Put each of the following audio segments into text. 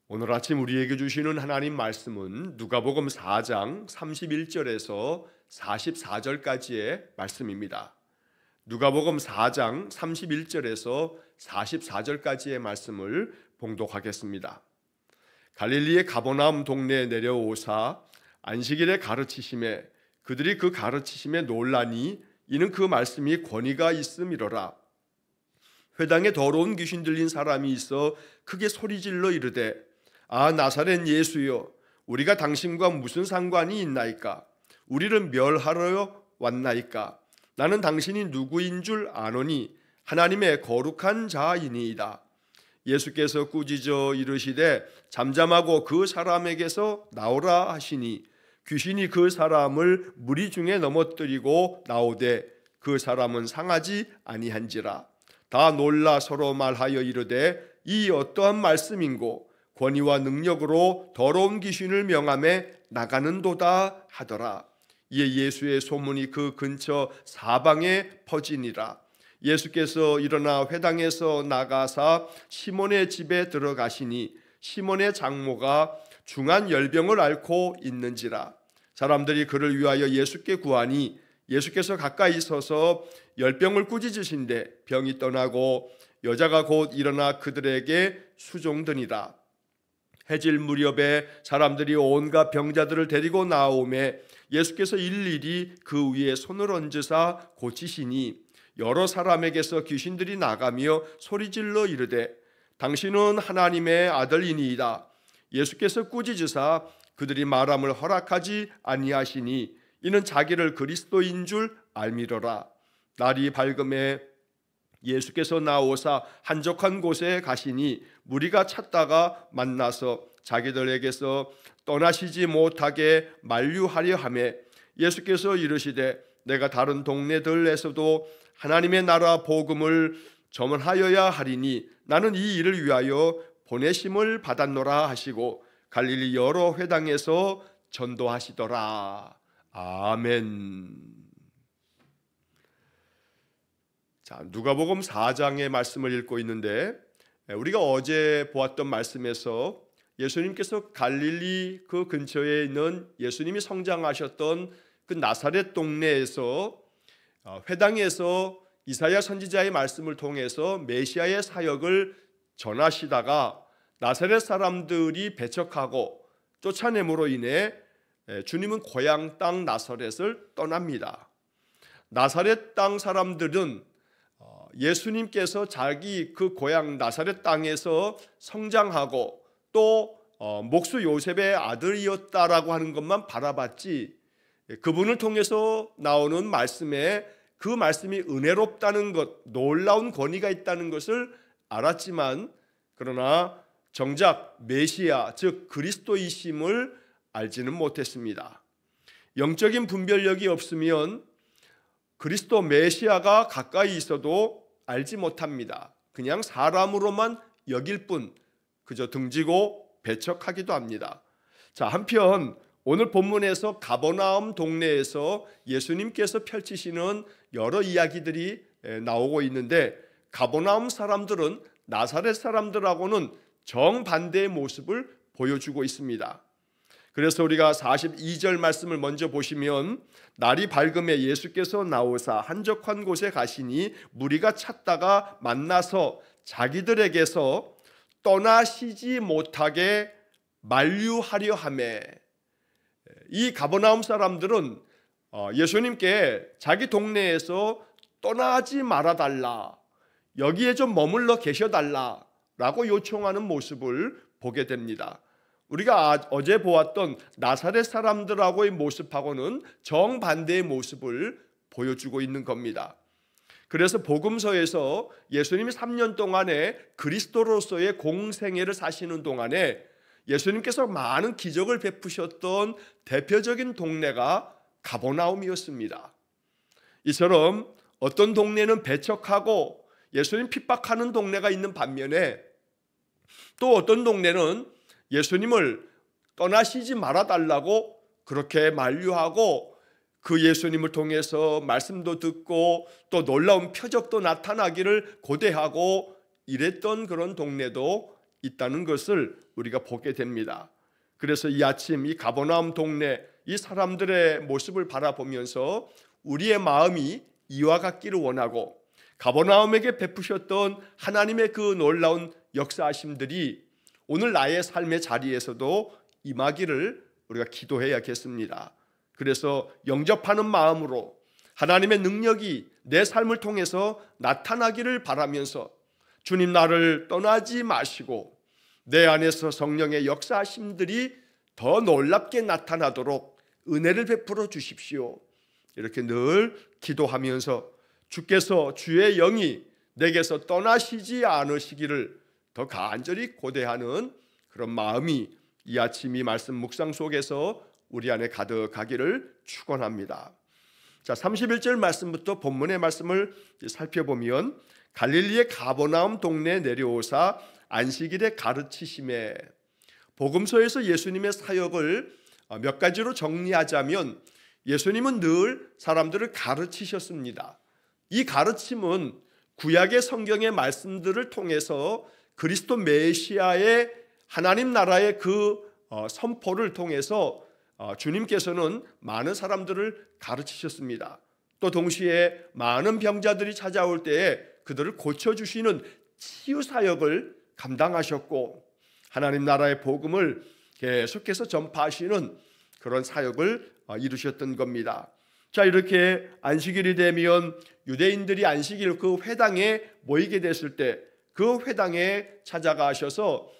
오늘 아침 우리에게 주시는 하나님 말씀은 누가복음 4장 31절에서 44절까지의 말씀입니다. 누가복음 4장 31절에서 44절까지의 말씀을 봉독하겠습니다. 갈릴리의 가버나움 동네에 내려오사 안식일에 가르치심에 그들이 그 가르치심에 놀라니 이는 그 말씀이 권위가 있음이로라. 회당에 더러운 귀신 들린 사람이 있어 크게 소리질러 이르되 아 나사렛 예수여 우리가 당신과 무슨 상관이 있나이까? 우리를 멸하러 왔나이까? 나는 당신이 누구인 줄 아노니 하나님의 거룩한 자이니이다. 예수께서 꾸짖어 이르시되 잠잠하고 그 사람에게서 나오라 하시니 귀신이 그 사람을 무리 중에 넘어뜨리고 나오되 그 사람은 상하지 아니한지라. 다 놀라 서로 말하여 이르되 이 어떠한 말씀인고 권위와 능력으로 더러운 귀신을 명함에 나가는도다 하더라. 이에 예수의 소문이 그 근처 사방에 퍼지니라. 예수께서 일어나 회당에서 나가사 시몬의 집에 들어가시니 시몬의 장모가 중한 열병을 앓고 있는지라. 사람들이 그를 위하여 예수께 구하니 예수께서 가까이 서서 열병을 꾸짖으신데 병이 떠나고 여자가 곧 일어나 그들에게 수종드니라. 해질 무렵에 사람들이 온갖 병자들을 데리고 나오매 예수께서 일일이 그 위에 손을 얹으사 고치시니 여러 사람에게서 귀신들이 나가며 소리질러 이르되 당신은 하나님의 아들이니이다. 예수께서 꾸짖으사 그들이 말함을 허락하지 아니하시니 이는 자기를 그리스도인 줄 알미러라. 날이 밝음에 예수께서 나오사 한적한 곳에 가시니 무리가 찾다가 만나서 자기들에게서 떠나시지 못하게 만류하려 하며 예수께서 이르시되 내가 다른 동네들에서도 하나님의 나라 복음을 전하여야 하리니 나는 이 일을 위하여 보내심을 받았노라 하시고 갈릴리 여러 회당에서 전도하시더라. 아멘. 자, 누가복음 4장의 말씀을 읽고 있는데 우리가 어제 보았던 말씀에서 예수님께서 갈릴리 그 근처에 있는 예수님이 성장하셨던 그 나사렛 동네에서 회당에서 이사야 선지자의 말씀을 통해서 메시아의 사역을 전하시다가 나사렛 사람들이 배척하고 쫓아냄으로 인해 주님은 고향 땅 나사렛을 떠납니다. 나사렛 땅 사람들은 예수님께서 자기 그 고향 나사렛 땅에서 성장하고 또 목수 요셉의 아들이었다라고 하는 것만 바라봤지 그분을 통해서 나오는 말씀에 그 말씀이 은혜롭다는 것, 놀라운 권위가 있다는 것을 알았지만 그러나 정작 메시아 즉 그리스도이심을 알지는 못했습니다. 영적인 분별력이 없으면 그리스도 메시아가 가까이 있어도 알지 못합니다. 그냥 사람으로만 여길 뿐 그저 등지고 배척하기도 합니다. 자, 한편 오늘 본문에서 가버나움 동네에서 예수님께서 펼치시는 여러 이야기들이 나오고 있는데 가버나움 사람들은 나사렛 사람들하고는 정반대의 모습을 보여주고 있습니다. 그래서 우리가 42절 말씀을 먼저 보시면 날이 밝음에 예수께서 나오사 한적한 곳에 가시니 무리가 찾다가 만나서 자기들에게서 떠나시지 못하게 만류하려 하매 이 가버나움 사람들은 예수님께 자기 동네에서 떠나지 말아달라, 여기에 좀 머물러 계셔달라라고 요청하는 모습을 보게 됩니다. 우리가 어제 보았던 나사렛 사람들하고의 모습하고는 정반대의 모습을 보여주고 있는 겁니다. 그래서 복음서에서 예수님이 3년 동안에 그리스도로서의 공생애를 사시는 동안에 예수님께서 많은 기적을 베푸셨던 대표적인 동네가 가버나움이었습니다. 이처럼 어떤 동네는 배척하고 예수님 핍박하는 동네가 있는 반면에 또 어떤 동네는 예수님을 떠나시지 말아달라고 그렇게 만류하고 그 예수님을 통해서 말씀도 듣고 또 놀라운 표적도 나타나기를 고대하고 이랬던 그런 동네도 있다는 것을 우리가 보게 됩니다. 그래서 이 아침 이 가버나움 동네 이 사람들의 모습을 바라보면서 우리의 마음이 이와 같기를 원하고, 가버나움에게 베푸셨던 하나님의 그 놀라운 역사하심들이 오늘 나의 삶의 자리에서도 임하기를 우리가 기도해야겠습니다. 그래서 영접하는 마음으로 하나님의 능력이 내 삶을 통해서 나타나기를 바라면서, 주님 나를 떠나지 마시고 내 안에서 성령의 역사하심들이 더 놀랍게 나타나도록 은혜를 베풀어 주십시오. 이렇게 늘 기도하면서 주께서 주의 영이 내게서 떠나시지 않으시기를 더 간절히 고대하는 그런 마음이 이 아침 이 말씀 묵상 속에서 우리 안에 가득하기를 축원합니다. 자, 31절 말씀부터 본문의 말씀을 살펴보면, 갈릴리의 가버나움 동네에 내려오사 안식일에 가르치심에, 복음서에서 예수님의 사역을 몇 가지로 정리하자면 예수님은 늘 사람들을 가르치셨습니다. 이 가르침은 구약의 성경의 말씀들을 통해서 그리스도 메시아의 하나님 나라의 그 선포를 통해서 주님께서는 많은 사람들을 가르치셨습니다. 또 동시에 많은 병자들이 찾아올 때에 그들을 고쳐주시는 치유사역을 감당하셨고, 하나님 나라의 복음을 계속해서 전파하시는 그런 사역을 이루셨던 겁니다. 자, 이렇게 안식일이 되면 유대인들이 안식일 그 회당에 모이게 됐을 때 그 회당에 찾아가셔서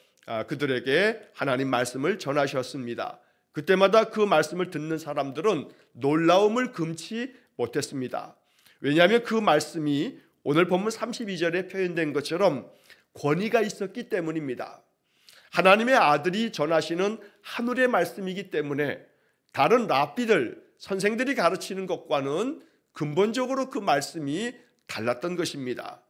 그들에게 하나님 말씀을 전하셨습니다. 그때마다 그 말씀을 듣는 사람들은 놀라움을 금치 못했습니다. 왜냐하면 그 말씀이 오늘 본문 32절에 표현된 것처럼 권위가 있었기 때문입니다. 하나님의 아들이 전하시는 하늘의 말씀이기 때문에 다른 랍비들, 선생들이 가르치는 것과는 근본적으로 그 말씀이 달랐던 것입니다.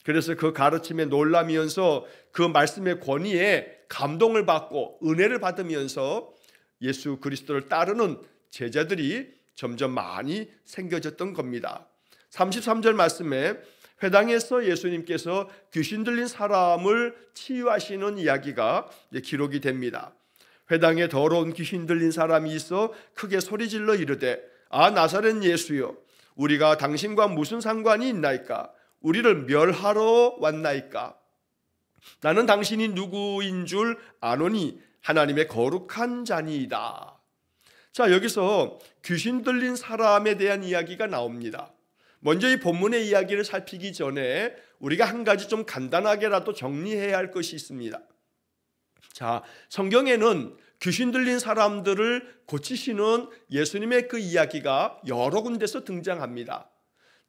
그래서 그 가르침에 놀라면서 그 말씀의 권위에 감동을 받고 은혜를 받으면서 예수 그리스도를 따르는 제자들이 점점 많이 생겨졌던 겁니다. 33절 말씀에 회당에서 예수님께서 귀신 들린 사람을 치유하시는 이야기가 기록이 됩니다. 회당에 더러운 귀신 들린 사람이 있어 크게 소리질러 이르되, 아 나사렛 예수여, 우리가 당신과 무슨 상관이 있나이까? 우리를 멸하러 왔나이까? 나는 당신이 누구인 줄 아노니 하나님의 거룩한 자니이다. 자, 여기서 귀신 들린 사람에 대한 이야기가 나옵니다. 먼저 이 본문의 이야기를 살피기 전에 우리가 한 가지 좀 간단하게라도 정리해야 할 것이 있습니다. 자, 성경에는 귀신 들린 사람들을 고치시는 예수님의 그 이야기가 여러 군데서 등장합니다.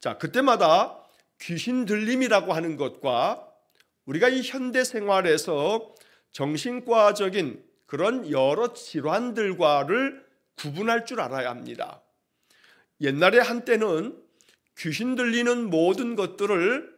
자, 그때마다 귀신 들림이라고 하는 것과 우리가 이 현대 생활에서 정신과적인 그런 여러 질환들과를 구분할 줄 알아야 합니다. 옛날에 한때는 귀신 들리는 모든 것들을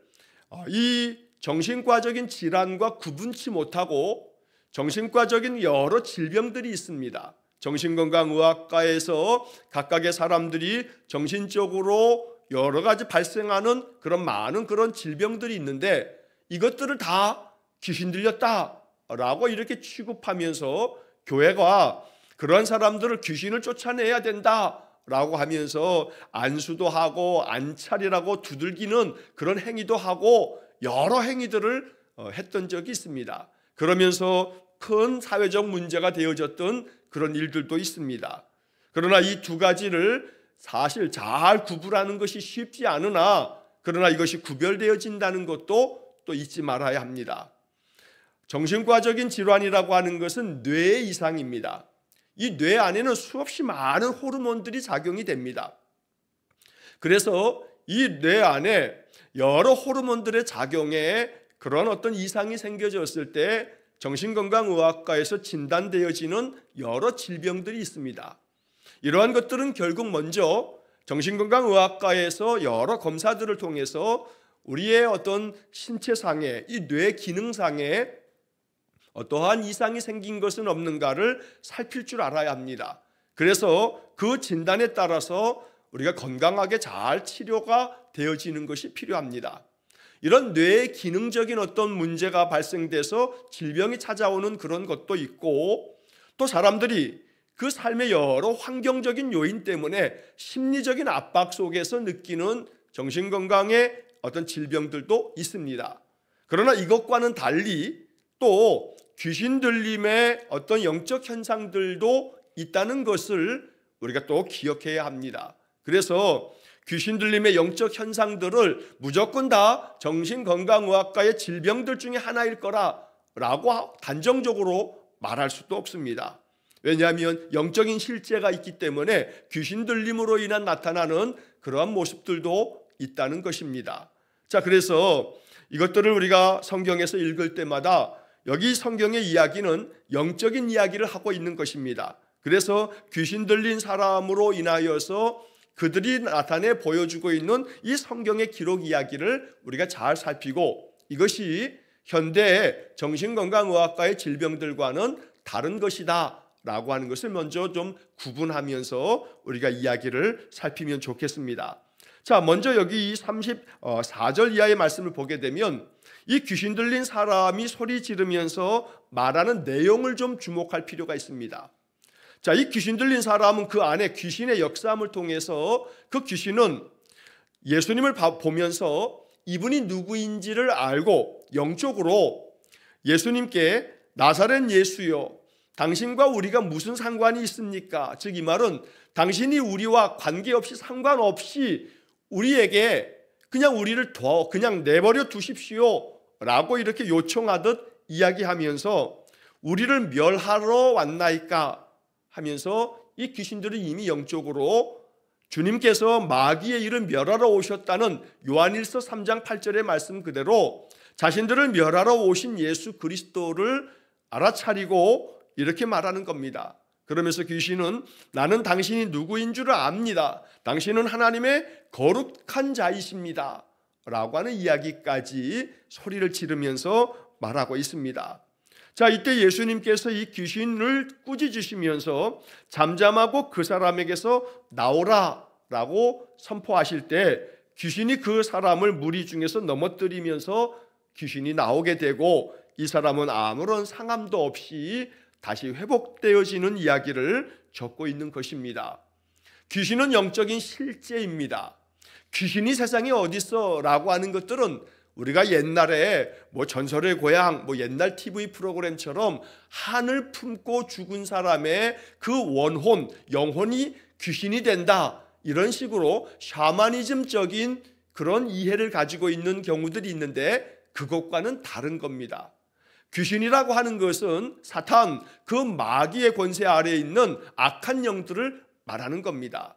이 정신과적인 질환과 구분치 못하고 정신과적인 여러 질병들이 있습니다. 정신건강의학과에서 각각의 사람들이 정신적으로 여러 가지 발생하는 그런 많은 그런 질병들이 있는데 이것들을 다 귀신 들렸다라고 이렇게 취급하면서 교회가 그런 사람들을 귀신을 쫓아내야 된다라고 하면서 안수도 하고 안찰이라고 두들기는 그런 행위도 하고 여러 행위들을 했던 적이 있습니다. 그러면서 큰 사회적 문제가 되어졌던 그런 일들도 있습니다. 그러나 이 두 가지를 사실 잘 구분하는 것이 쉽지 않으나 그러나 이것이 구별되어진다는 것도 또 잊지 말아야 합니다. 정신과적인 질환이라고 하는 것은 뇌 이상입니다. 이 뇌 안에는 수없이 많은 호르몬들이 작용이 됩니다. 그래서 이 뇌 안에 여러 호르몬들의 작용에 그런 어떤 이상이 생겨졌을 때 정신건강의학과에서 진단되어지는 여러 질병들이 있습니다. 이러한 것들은 결국 먼저 정신건강의학과에서 여러 검사들을 통해서 우리의 어떤 신체상에 이 뇌 기능상에 어떠한 이상이 생긴 것은 없는가를 살필 줄 알아야 합니다. 그래서 그 진단에 따라서 우리가 건강하게 잘 치료가 되어지는 것이 필요합니다. 이런 뇌의 기능적인 어떤 문제가 발생돼서 질병이 찾아오는 그런 것도 있고, 또 사람들이 그 삶의 여러 환경적인 요인 때문에 심리적인 압박 속에서 느끼는 정신건강의 어떤 질병들도 있습니다. 그러나 이것과는 달리 또 귀신 들림의 어떤 영적 현상들도 있다는 것을 우리가 또 기억해야 합니다. 그래서 귀신 들림의 영적 현상들을 무조건 다 정신건강의학과의 질병들 중에 하나일 거라고 단정적으로 말할 수도 없습니다. 왜냐하면 영적인 실제가 있기 때문에 귀신 들림으로 인한 나타나는 그러한 모습들도 있다는 것입니다. 자, 그래서 이것들을 우리가 성경에서 읽을 때마다 여기 성경의 이야기는 영적인 이야기를 하고 있는 것입니다. 그래서 귀신 들린 사람으로 인하여서 그들이 나타내 보여주고 있는 이 성경의 기록 이야기를 우리가 잘 살피고, 이것이 현대의 정신건강의학과의 질병들과는 다른 것이다 라고 하는 것을 먼저 좀 구분하면서 우리가 이야기를 살피면 좋겠습니다. 자, 먼저 여기 34절 이하의 말씀을 보게 되면 이 귀신 들린 사람이 소리 지르면서 말하는 내용을 좀 주목할 필요가 있습니다. 자, 이 귀신 들린 사람은 그 안에 귀신의 역사함을 통해서 그 귀신은 예수님을 보면서 이분이 누구인지를 알고 영적으로 예수님께 나사렛 예수여, 당신과 우리가 무슨 상관이 있습니까? 즉 이 말은 당신이 우리와 관계없이 상관없이 우리에게 그냥 우리를 그냥 내버려 두십시오 라고 이렇게 요청하듯 이야기하면서 우리를 멸하러 왔나이까 하면서 이 귀신들은 이미 영적으로 주님께서 마귀의 일을 멸하러 오셨다는 요한일서 3장 8절의 말씀 그대로 자신들을 멸하러 오신 예수 그리스도를 알아차리고 이렇게 말하는 겁니다. 그러면서 귀신은 나는 당신이 누구인 줄 압니다. 당신은 하나님의 거룩한 자이십니다 라고 하는 이야기까지 소리를 지르면서 말하고 있습니다. 자, 이때 예수님께서 이 귀신을 꾸짖으시면서 잠잠하고 그 사람에게서 나오라 라고 선포하실 때 귀신이 그 사람을 무리 중에서 넘어뜨리면서 귀신이 나오게 되고 이 사람은 아무런 상함도 없이 다시 회복되어지는 이야기를 적고 있는 것입니다. 귀신은 영적인 실제입니다. 귀신이 세상에 어디 있어 라고 하는 것들은 우리가 옛날에 전설의 고향 옛날 TV 프로그램처럼 한을 품고 죽은 사람의 그 원혼, 영혼이 귀신이 된다, 이런 식으로 샤머니즘적인 그런 이해를 가지고 있는 경우들이 있는데 그것과는 다른 겁니다. 귀신이라고 하는 것은 사탄, 그 마귀의 권세 아래에 있는 악한 영들을 말하는 겁니다.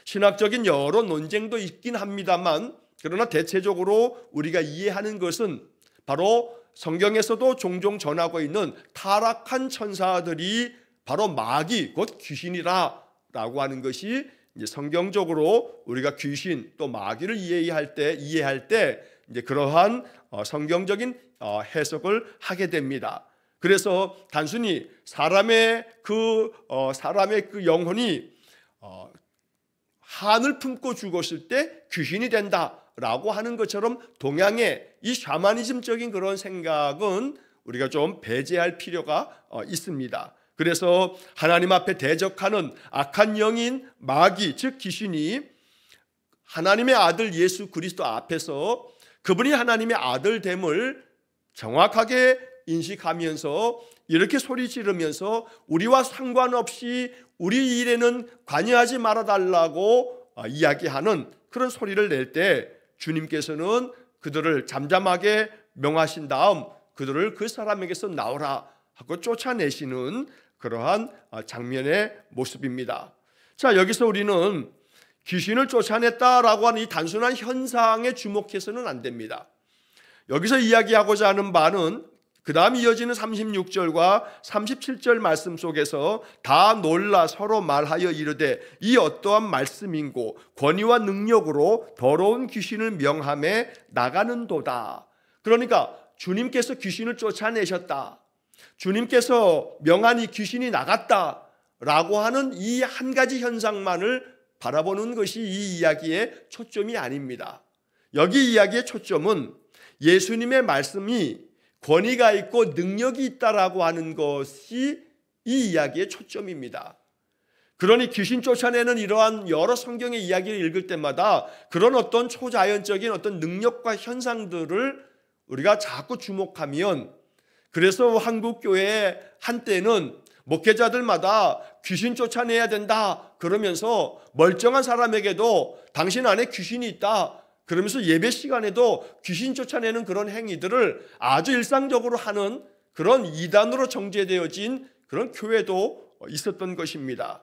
신학적인 여러 논쟁도 있긴 합니다만, 그러나 대체적으로 우리가 이해하는 것은 바로 성경에서도 종종 전하고 있는 타락한 천사들이 바로 마귀, 곧 귀신이라 라고 하는 것이 이제 성경적으로 우리가 귀신 또 마귀를 이해할 때 이제 그러한 성경적인 해석을 하게 됩니다. 그래서 단순히 사람의 그 영혼이 한을 품고 죽었을 때 귀신이 된다라고 하는 것처럼 동양의 이 샤머니즘적인 그런 생각은 우리가 좀 배제할 필요가 있습니다. 그래서 하나님 앞에 대적하는 악한 영인 마귀, 즉 귀신이 하나님의 아들 예수 그리스도 앞에서 그분이 하나님의 아들됨을 정확하게 인식하면서 이렇게 소리 지르면서 우리와 상관없이 우리 일에는 관여하지 말아달라고 이야기하는 그런 소리를 낼 때 주님께서는 그들을 잠잠하게 명하신 다음 그들을 그 사람에게서 나오라 하고 쫓아내시는 그러한 장면의 모습입니다. 자, 여기서 우리는 귀신을 쫓아냈다라고 하는 이 단순한 현상에 주목해서는 안 됩니다. 여기서 이야기하고자 하는 바는 그 다음 이어지는 36절과 37절 말씀 속에서 다 놀라 서로 말하여 이르되 이 어떠한 말씀인고 권위와 능력으로 더러운 귀신을 명함에 나가는도다. 그러니까 주님께서 귀신을 쫓아내셨다, 주님께서 명하니 귀신이 나갔다라고 하는 이 한 가지 현상만을 바라보는 것이 이 이야기의 초점이 아닙니다. 여기 이야기의 초점은 예수님의 말씀이 권위가 있고 능력이 있다라고 하는 것이 이 이야기의 초점입니다. 그러니 귀신 쫓아내는 이러한 여러 성경의 이야기를 읽을 때마다 그런 어떤 초자연적인 어떤 능력과 현상들을 우리가 자꾸 주목하면, 그래서 한국교회 한때는 목회자들마다 귀신 쫓아내야 된다 그러면서 멀쩡한 사람에게도 당신 안에 귀신이 있다 그러면서 예배 시간에도 귀신 쫓아내는 그런 행위들을 아주 일상적으로 하는 그런 이단으로 정죄되어진 그런 교회도 있었던 것입니다.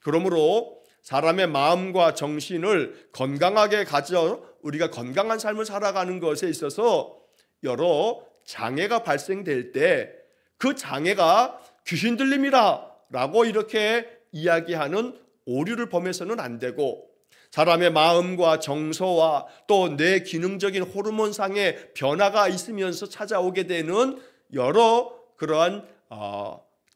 그러므로 사람의 마음과 정신을 건강하게 가져 우리가 건강한 삶을 살아가는 것에 있어서 여러 장애가 발생될 때 그 장애가 귀신 들림이라 라고 이렇게 이야기하는 오류를 범해서는 안 되고, 사람의 마음과 정서와 또 뇌 기능적인 호르몬상의 변화가 있으면서 찾아오게 되는 여러 그러한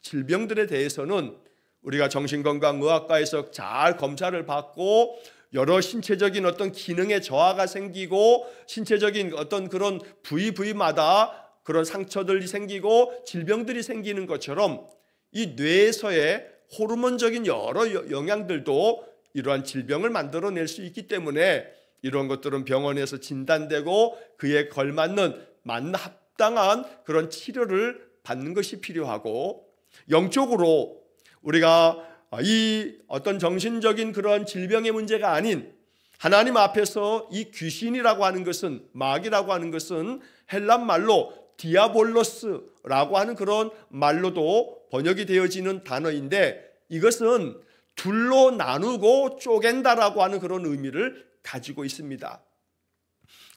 질병들에 대해서는 우리가 정신건강의학과에서 잘 검사를 받고 여러 신체적인 어떤 기능의 저하가 생기고 신체적인 어떤 그런 부위마다 그런 상처들이 생기고 질병들이 생기는 것처럼 이 뇌에서의 호르몬적인 여러 영향들도 이러한 질병을 만들어낼 수 있기 때문에 이런 것들은 병원에서 진단되고 그에 걸맞는 합당한 그런 치료를 받는 것이 필요하고, 영적으로 우리가 이 어떤 정신적인 그런 질병의 문제가 아닌 하나님 앞에서 이 귀신이라고 하는 것은, 마귀라고 하는 것은 헬란 말로 디아볼로스라고 하는 그런 말로도 번역이 되어지는 단어인데, 이것은 둘로 나누고 쪼갠다라고 하는 그런 의미를 가지고 있습니다.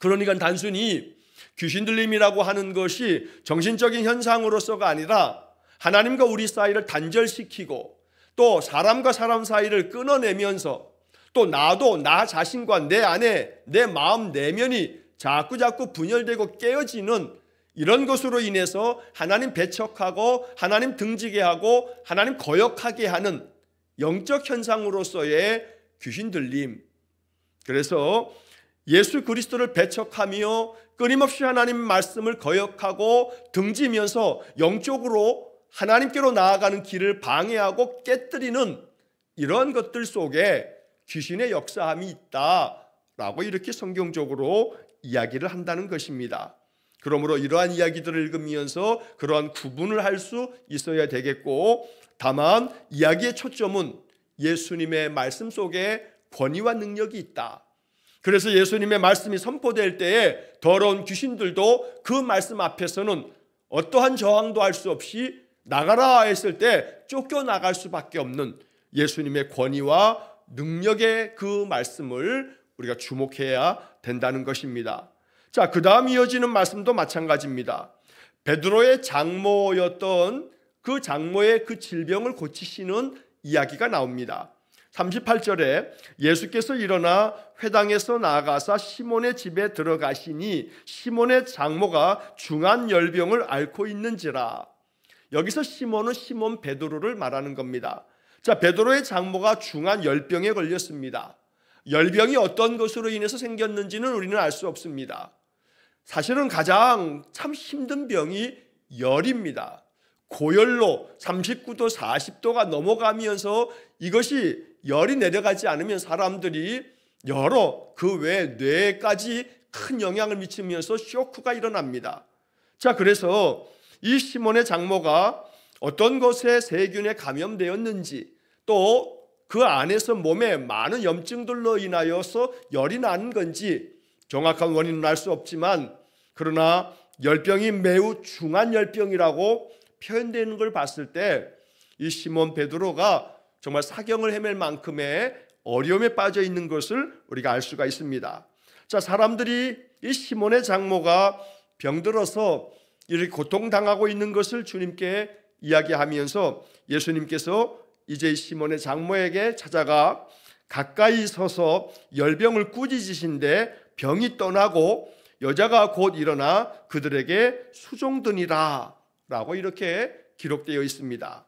그러니까 단순히 귀신 들림이라고 하는 것이 정신적인 현상으로서가 아니라 하나님과 우리 사이를 단절시키고 또 사람과 사람 사이를 끊어내면서 또 나도 나 자신과 내 안에 내 마음 내면이 자꾸 분열되고 깨어지는 이런 것으로 인해서 하나님 배척하고 하나님 등지게 하고 하나님 거역하게 하는 영적 현상으로서의 귀신 들림. 그래서 예수 그리스도를 배척하며 끊임없이 하나님 말씀을 거역하고 등지면서 영적으로 하나님께로 나아가는 길을 방해하고 깨뜨리는 이런 것들 속에 귀신의 역사함이 있다라고 이렇게 성경적으로 이야기를 한다는 것입니다. 그러므로 이러한 이야기들을 읽으면서 그러한 구분을 할 수 있어야 되겠고, 다만 이야기의 초점은 예수님의 말씀 속에 권위와 능력이 있다. 그래서 예수님의 말씀이 선포될 때에 더러운 귀신들도 그 말씀 앞에서는 어떠한 저항도 할 수 없이 나가라 했을 때 쫓겨나갈 수밖에 없는 예수님의 권위와 능력의 그 말씀을 우리가 주목해야 된다는 것입니다. 자, 그 다음 이어지는 말씀도 마찬가지입니다. 베드로의 장모였던 그 장모의 그 질병을 고치시는 이야기가 나옵니다. 38절에 예수께서 일어나 회당에서 나아가사 시몬의 집에 들어가시니 시몬의 장모가 중한 열병을 앓고 있는지라. 여기서 시몬은 시몬 베드로를 말하는 겁니다. 자, 베드로의 장모가 중한 열병에 걸렸습니다. 열병이 어떤 것으로 인해서 생겼는지는 우리는 알 수 없습니다. 사실은 가장 참 힘든 병이 열입니다. 고열로 39도 40도가 넘어가면서 이것이 열이 내려가지 않으면 사람들이 여러 그 외 뇌까지 큰 영향을 미치면서 쇼크가 일어납니다. 자, 그래서 이 시몬의 장모가 어떤 것에 세균에 감염되었는지 또 그 안에서 몸에 많은 염증들로 인하여서 열이 나는 건지 정확한 원인은 알 수 없지만, 그러나 열병이 매우 중한 열병이라고 표현되는 걸 봤을 때 이 시몬 베드로가 정말 사경을 헤맬 만큼의 어려움에 빠져 있는 것을 우리가 알 수가 있습니다. 자, 사람들이 이 시몬의 장모가 병들어서 이렇게 고통당하고 있는 것을 주님께 이야기하면서 예수님께서 이제 시몬의 장모에게 찾아가 가까이 서서 열병을 꾸짖으신데 병이 떠나고 여자가 곧 일어나 그들에게 수종드니라 라고 이렇게 기록되어 있습니다.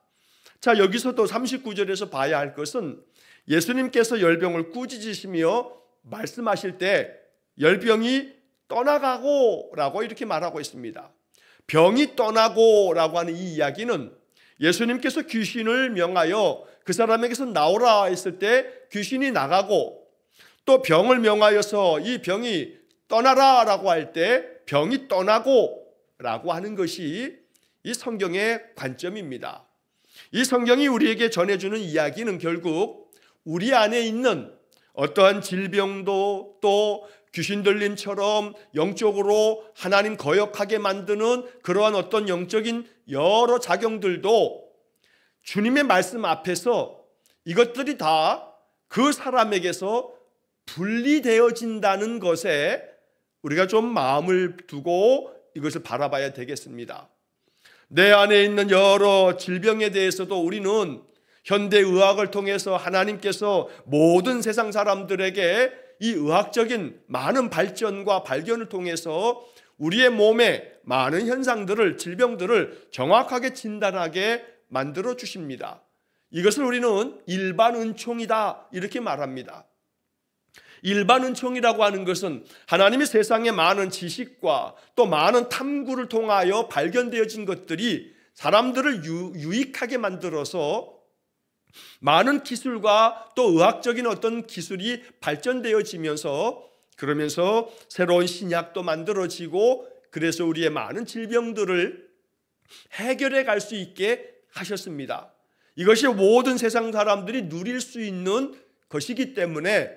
자, 여기서도 39절에서 봐야 할 것은 예수님께서 열병을 꾸짖으시며 말씀하실 때 열병이 떠나가고 라고 이렇게 말하고 있습니다. 병이 떠나고 라고 하는 이 이야기는 예수님께서 귀신을 명하여 그 사람에게서 나오라 했을 때 귀신이 나가고, 또 병을 명하여서 이 병이 떠나라 라고 할 때 병이 떠나고 라고 하는 것이 이 성경의 관점입니다. 이 성경이 우리에게 전해주는 이야기는 결국 우리 안에 있는 어떠한 질병도, 또 귀신 들림처럼 영적으로 하나님 거역하게 만드는 그러한 어떤 영적인 여러 작용들도 주님의 말씀 앞에서 이것들이 다 그 사람에게서 분리되어진다는 것에 우리가 좀 마음을 두고 이것을 바라봐야 되겠습니다. 내 안에 있는 여러 질병에 대해서도 우리는 현대의학을 통해서 하나님께서 모든 세상 사람들에게 이 의학적인 많은 발전과 발견을 통해서 우리의 몸에 많은 현상들을, 질병들을 정확하게 진단하게 만들어 주십니다. 이것을 우리는 일반 은총이다 이렇게 말합니다. 일반 은총이라고 하는 것은 하나님이 세상에 많은 지식과 또 많은 탐구를 통하여 발견되어진 것들이 사람들을 유익하게 만들어서 많은 기술과 또 의학적인 어떤 기술이 발전되어지면서, 그러면서 새로운 신약도 만들어지고, 그래서 우리의 많은 질병들을 해결해 갈 수 있게 하셨습니다. 이것이 모든 세상 사람들이 누릴 수 있는 것이기 때문에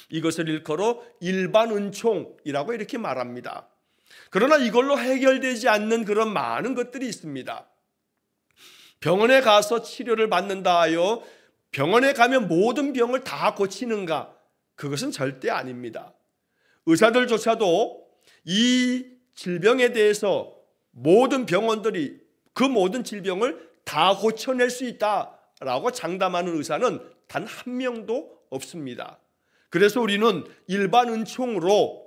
이것을 일컬어 일반 은총이라고 이렇게 말합니다. 그러나 이걸로 해결되지 않는 그런 많은 것들이 있습니다. 병원에 가서 치료를 받는다 하여 병원에 가면 모든 병을 다 고치는가? 그것은 절대 아닙니다. 의사들조차도 이 질병에 대해서 모든 병원들이 그 모든 질병을 다 고쳐낼 수 있다라고 장담하는 의사는 단 한 명도 없습니다. 그래서 우리는 일반 은총으로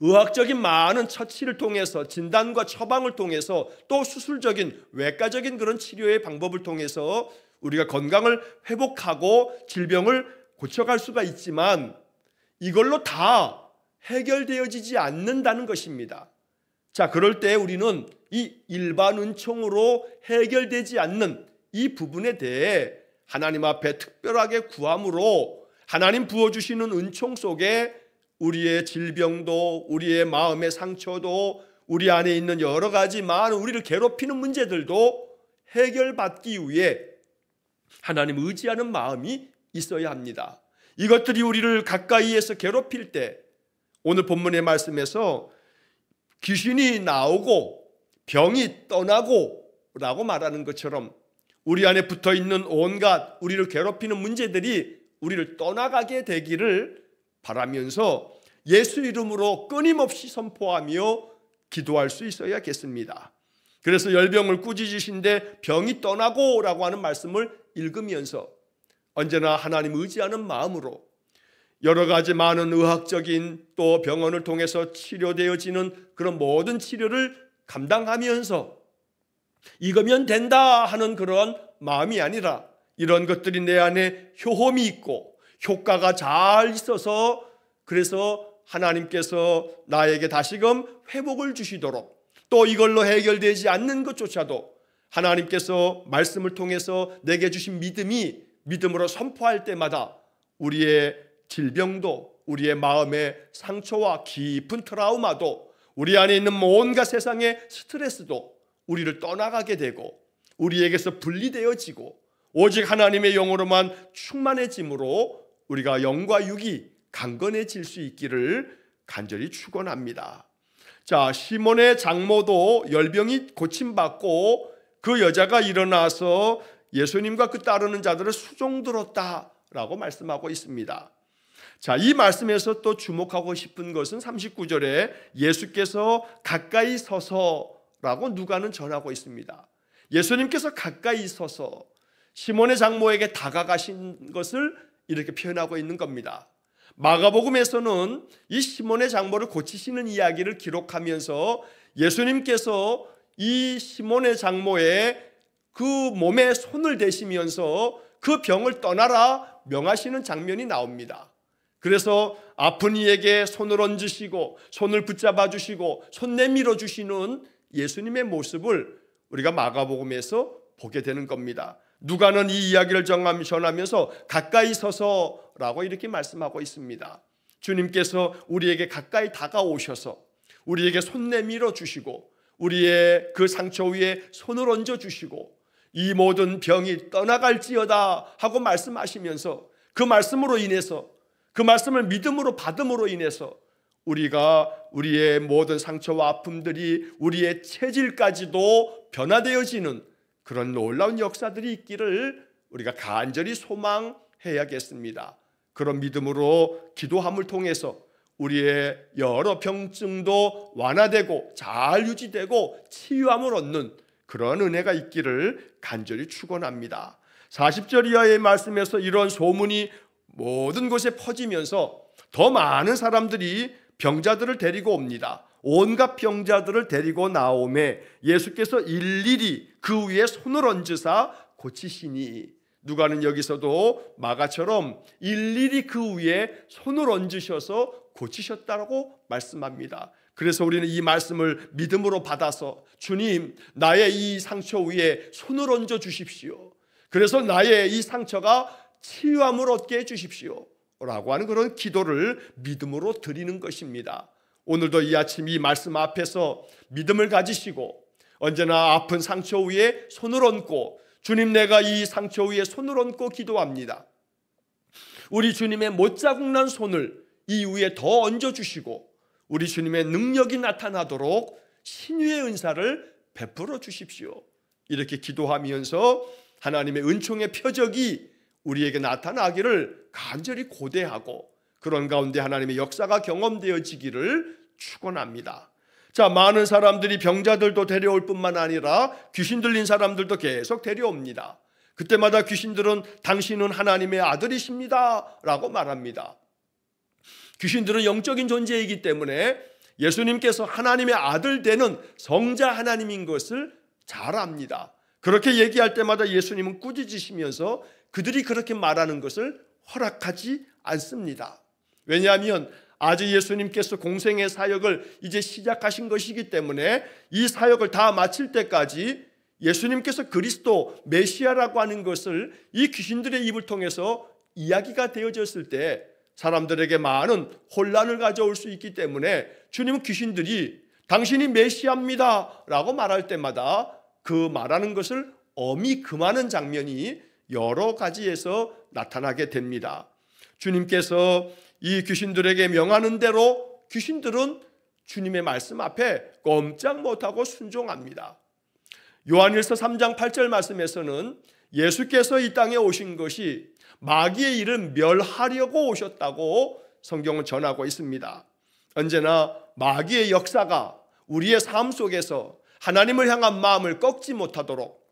의학적인 많은 처치를 통해서, 진단과 처방을 통해서, 또 수술적인 외과적인 그런 치료의 방법을 통해서 우리가 건강을 회복하고 질병을 고쳐갈 수가 있지만 이걸로 다 해결되어지지 않는다는 것입니다. 자, 그럴 때 우리는 이 일반 은총으로 해결되지 않는 이 부분에 대해 하나님 앞에 특별하게 구함으로 하나님 부어주시는 은총 속에 우리의 질병도, 우리의 마음의 상처도, 우리 안에 있는 여러 가지 많은 우리를 괴롭히는 문제들도 해결받기 위해 하나님 의지하는 마음이 있어야 합니다. 이것들이 우리를 가까이에서 괴롭힐 때, 오늘 본문의 말씀에서 귀신이 나오고 병이 떠나고 라고 말하는 것처럼 우리 안에 붙어있는 온갖 우리를 괴롭히는 문제들이 우리를 떠나가게 되기를 바라면서 예수 이름으로 끊임없이 선포하며 기도할 수 있어야겠습니다. 그래서 열병을 꾸짖으신데 병이 떠나고 라고 하는 말씀을 읽으면서 언제나 하나님 의지하는 마음으로 여러 가지 많은 의학적인 또 병원을 통해서 치료되어지는 그런 모든 치료를 감당하면서 이거면 된다 하는 그런 마음이 아니라 이런 것들이 내 안에 효험이 있고 효과가 잘 있어서 그래서 하나님께서 나에게 다시금 회복을 주시도록, 또 이걸로 해결되지 않는 것조차도 하나님께서 말씀을 통해서 내게 주신 믿음이 믿음으로 선포할 때마다 우리의 질병도, 우리의 마음의 상처와 깊은 트라우마도, 우리 안에 있는 온갖 세상의 스트레스도 우리를 떠나가게 되고 우리에게서 분리되어지고 오직 하나님의 영으로만 충만해짐으로 우리가 영과 육이 강건해질 수 있기를 간절히 축원합니다. 자, 시몬의 장모도 열병이 고침받고 그 여자가 일어나서 예수님과 그 따르는 자들을 수종들었다라고 말씀하고 있습니다. 자, 이 말씀에서 또 주목하고 싶은 것은 39절에 예수께서 가까이 서서라고 누가는 전하고 있습니다. 예수님께서 가까이 서서 시몬의 장모에게 다가가신 것을 이렇게 표현하고 있는 겁니다. 마가복음에서는 이 시몬의 장모를 고치시는 이야기를 기록하면서 예수님께서 이 시몬의 장모의 그 몸에 손을 대시면서 그 병을 떠나라 명하시는 장면이 나옵니다. 그래서 아픈 이에게 손을 얹으시고 손을 붙잡아 주시고 손 내밀어 주시는 예수님의 모습을 우리가 마가복음에서 보게 되는 겁니다. 누가는 이 이야기를 전하면서 가까이 서서라고 이렇게 말씀하고 있습니다. 주님께서 우리에게 가까이 다가오셔서 우리에게 손 내밀어 주시고 우리의 그 상처 위에 손을 얹어 주시고 이 모든 병이 떠나갈지어다 하고 말씀하시면서 그 말씀으로 인해서 그 말씀을 믿음으로 받음으로 인해서 우리가 우리의 모든 상처와 아픔들이 우리의 체질까지도 변화되어지는 그런 놀라운 역사들이 있기를 우리가 간절히 소망해야겠습니다. 그런 믿음으로 기도함을 통해서 우리의 여러 병증도 완화되고 잘 유지되고 치유함을 얻는 그런 은혜가 있기를 간절히 축원합니다. 40절 이하의 말씀에서 이런 소문이 모든 곳에 퍼지면서 더 많은 사람들이 병자들을 데리고 옵니다. 온갖 병자들을 데리고 나오매 예수께서 일일이 그 위에 손을 얹으사 고치시니, 누가는 여기서도 마가처럼 일일이 그 위에 손을 얹으셔서 고치셨다고 말씀합니다. 그래서 우리는 이 말씀을 믿음으로 받아서 주님, 나의 이 상처 위에 손을 얹어 주십시오. 그래서 나의 이 상처가 치유함을 얻게 해주십시오 라고 하는 그런 기도를 믿음으로 드리는 것입니다. 오늘도 이 아침 이 말씀 앞에서 믿음을 가지시고 언제나 아픈 상처 위에 손을 얹고 주님, 내가 이 상처 위에 손을 얹고 기도합니다. 우리 주님의 못자국 난 손을 이 위에 더 얹어주시고 우리 주님의 능력이 나타나도록 신유의 은사를 베풀어 주십시오. 이렇게 기도하면서 하나님의 은총의 표적이 우리에게 나타나기를 간절히 고대하고 그런 가운데 하나님의 역사가 경험되어지기를 축원합니다. 자, 많은 사람들이 병자들도 데려올 뿐만 아니라 귀신 들린 사람들도 계속 데려옵니다. 그때마다 귀신들은 당신은 하나님의 아들이십니다 라고 말합니다. 귀신들은 영적인 존재이기 때문에 예수님께서 하나님의 아들 되는 성자 하나님인 것을 잘 압니다. 그렇게 얘기할 때마다 예수님은 꾸짖으시면서 그들이 그렇게 말하는 것을 허락하지 않습니다. 왜냐하면 아직 예수님께서 공생의 사역을 이제 시작하신 것이기 때문에 이 사역을 다 마칠 때까지 예수님께서 그리스도 메시아라고 하는 것을 이 귀신들의 입을 통해서 이야기가 되어졌을 때 사람들에게 많은 혼란을 가져올 수 있기 때문에 주님은 귀신들이 당신이 메시아입니다 라고 말할 때마다 그 말하는 것을 엄히 금하는 장면이 여러 가지에서 나타나게 됩니다. 주님께서 이 귀신들에게 명하는 대로 귀신들은 주님의 말씀 앞에 꼼짝 못하고 순종합니다. 요한일서 3장 8절 말씀에서는 예수께서 이 땅에 오신 것이 마귀의 일을 멸하려고 오셨다고 성경은 전하고 있습니다. 언제나 마귀의 역사가 우리의 삶 속에서 하나님을 향한 마음을 꺾지 못하도록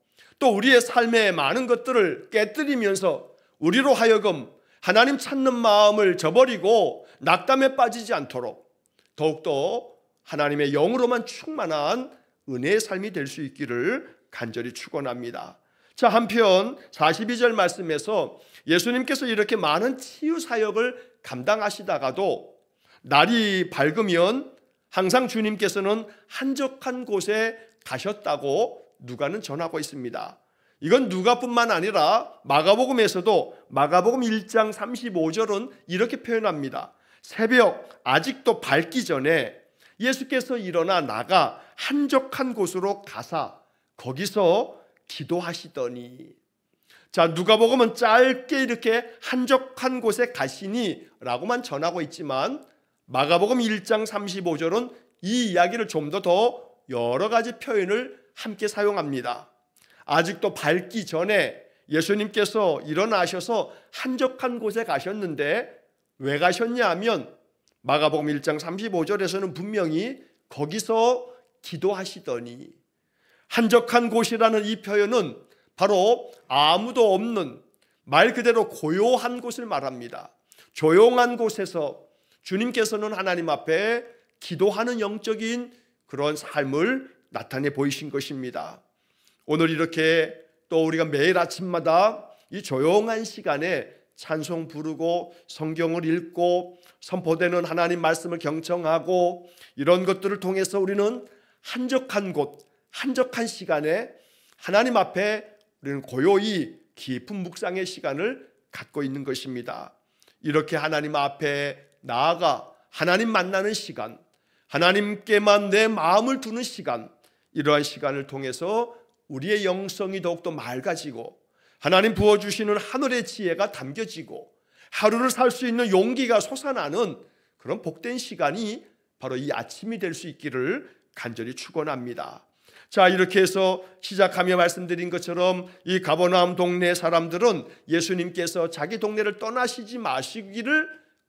또 우리의 삶의 많은 것들을 깨뜨리면서 우리로 하여금 하나님 찾는 마음을 저버리고 낙담에 빠지지 않도록 더욱더 하나님의 영으로만 충만한 은혜의 삶이 될 수 있기를 간절히 축원합니다. 자, 한편 42절 말씀에서 예수님께서 이렇게 많은 치유 사역을 감당하시다가도 날이 밝으면 항상 주님께서는 한적한 곳에 가셨다고 누가는 전하고 있습니다. 이건 누가뿐만 아니라 마가복음에서도 마가복음 1장 35절은 이렇게 표현합니다. 새벽 아직도 밝기 전에 예수께서 일어나 나가 한적한 곳으로 가사 거기서 기도하시더니, 자, 누가복음은 짧게 이렇게 한적한 곳에 가시니 라고만 전하고 있지만 마가복음 1장 35절은 이 이야기를 좀 더 여러 가지 표현을 함께 사용합니다. 아직도 밝기 전에 예수님께서 일어나셔서 한적한 곳에 가셨는데 왜 가셨냐 하면 마가복음 1장 35절에서는 분명히 거기서 기도하시더니, 한적한 곳이라는 이 표현은 바로 아무도 없는 말 그대로 고요한 곳을 말합니다. 조용한 곳에서 주님께서는 하나님 앞에 기도하는 영적인 그런 삶을 나타내 보이신 것입니다. 오늘 이렇게 또 우리가 매일 아침마다 이 조용한 시간에 찬송 부르고 성경을 읽고 선포되는 하나님 말씀을 경청하고 이런 것들을 통해서 우리는 한적한 곳, 한적한 시간에 하나님 앞에 우리는 고요히 깊은 묵상의 시간을 갖고 있는 것입니다. 이렇게 하나님 앞에 나아가 하나님 만나는 시간, 하나님께만 내 마음을 두는 시간, 이러한 시간을 통해서 우리의 영성이 더욱더 맑아지고 하나님 부어주시는 하늘의 지혜가 담겨지고 하루를 살 수 있는 용기가 솟아나는 그런 복된 시간이 바로 이 아침이 될 수 있기를 간절히 축원합니다. 자, 이렇게 해서 시작하며 말씀드린 것처럼 이 가버나움 동네 사람들은 예수님께서 자기 동네를 떠나시지 마시기를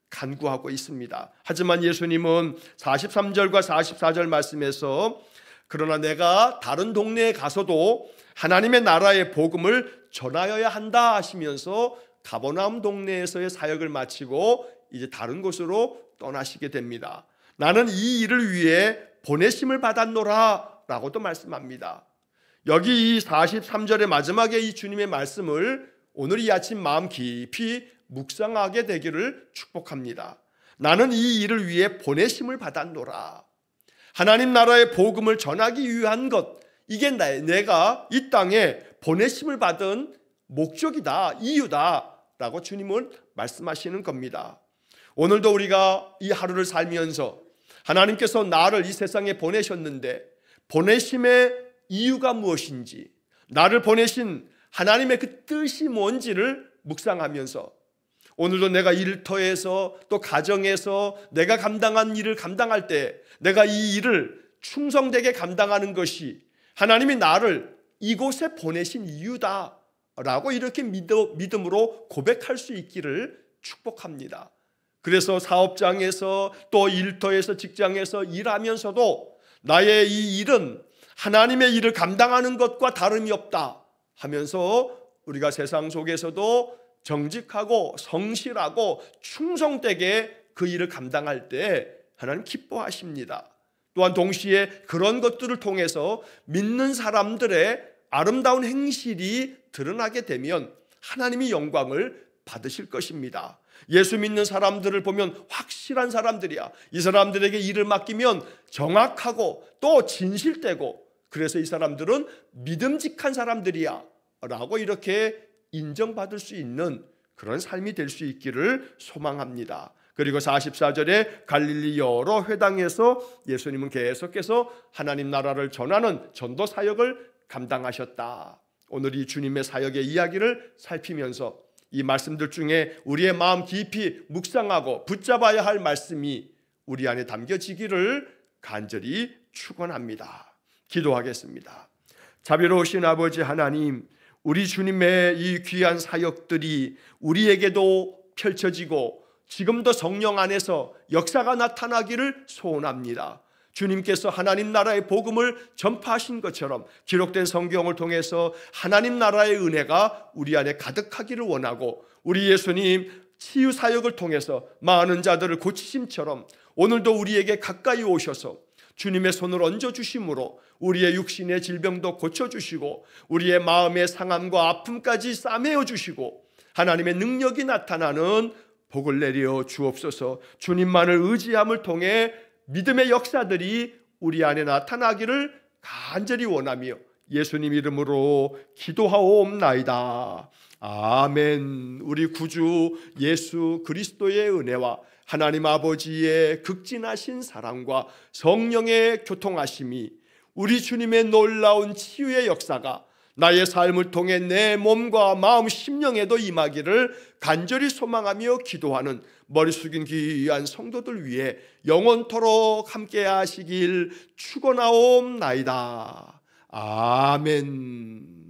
간구하고 있습니다. 하지만 예수님은 43절과 44절 말씀에서 그러나 내가 다른 동네에 가서도 하나님의 나라의 복음을 전하여야 한다 하시면서 가버나움 동네에서의 사역을 마치고 이제 다른 곳으로 떠나시게 됩니다. 나는 이 일을 위해 보내심을 받았노라 라고도 말씀합니다. 여기 이 43절의 마지막에 이 주님의 말씀을 오늘 이 아침 마음 깊이 묵상하게 되기를 축복합니다. 나는 이 일을 위해 보내심을 받았노라. 하나님 나라의 복음을 전하기 위한 것, 이게 내가 이 땅에 보내심을 받은 목적이다, 이유다 라고 주님은 말씀하시는 겁니다. 오늘도 우리가 이 하루를 살면서 하나님께서 나를 이 세상에 보내셨는데 보내심의 이유가 무엇인지, 나를 보내신 하나님의 그 뜻이 뭔지를 묵상하면서 오늘도 내가 일터에서 또 가정에서 내가 감당한 일을 감당할 때 내가 이 일을 충성되게 감당하는 것이 하나님이 나를 이곳에 보내신 이유다 라고 이렇게 믿음으로 고백할 수 있기를 축복합니다. 그래서 사업장에서 또 일터에서 직장에서 일하면서도 나의 이 일은 하나님의 일을 감당하는 것과 다름이 없다 하면서 우리가 세상 속에서도 정직하고 성실하고 충성되게 그 일을 감당할 때 하나님 기뻐하십니다. 또한 동시에 그런 것들을 통해서 믿는 사람들의 아름다운 행실이 드러나게 되면 하나님이 영광을 받으실 것입니다. 예수 믿는 사람들을 보면 확실한 사람들이야. 이 사람들에게 일을 맡기면 정확하고 또 진실되고 그래서 이 사람들은 믿음직한 사람들이야 라고 이렇게 인정받을 수 있는 그런 삶이 될 수 있기를 소망합니다. 그리고 44절에 갈릴리 여러 회당에서 예수님은 계속해서 하나님 나라를 전하는 전도 사역을 감당하셨다. 오늘 이 주님의 사역의 이야기를 살피면서 이 말씀들 중에 우리의 마음 깊이 묵상하고 붙잡아야 할 말씀이 우리 안에 담겨지기를 간절히 축원합니다. 기도하겠습니다. 자비로우신 아버지 하나님, 우리 주님의 이 귀한 사역들이 우리에게도 펼쳐지고 지금도 성령 안에서 역사가 나타나기를 소원합니다. 주님께서 하나님 나라의 복음을 전파하신 것처럼 기록된 성경을 통해서 하나님 나라의 은혜가 우리 안에 가득하기를 원하고 우리 예수님 치유 사역을 통해서 많은 자들을 고치심처럼 오늘도 우리에게 가까이 오셔서 주님의 손을 얹어주심으로 우리의 육신의 질병도 고쳐주시고 우리의 마음의 상함과 아픔까지 싸매어 주시고 하나님의 능력이 나타나는 복을 내려 주옵소서. 주님만을 의지함을 통해 믿음의 역사들이 우리 안에 나타나기를 간절히 원하며 예수님 이름으로 기도하옵나이다. 아멘. 우리 구주 예수 그리스도의 은혜와 하나님 아버지의 극진하신 사랑과 성령의 교통하심이 우리 주님의 놀라운 치유의 역사가 나의 삶을 통해 내 몸과 마음 심령에도 임하기를 간절히 소망하며 기도하는 머리 숙인 귀한 성도들 위해 영원토록 함께 하시길 축원하옵나이다. 아멘.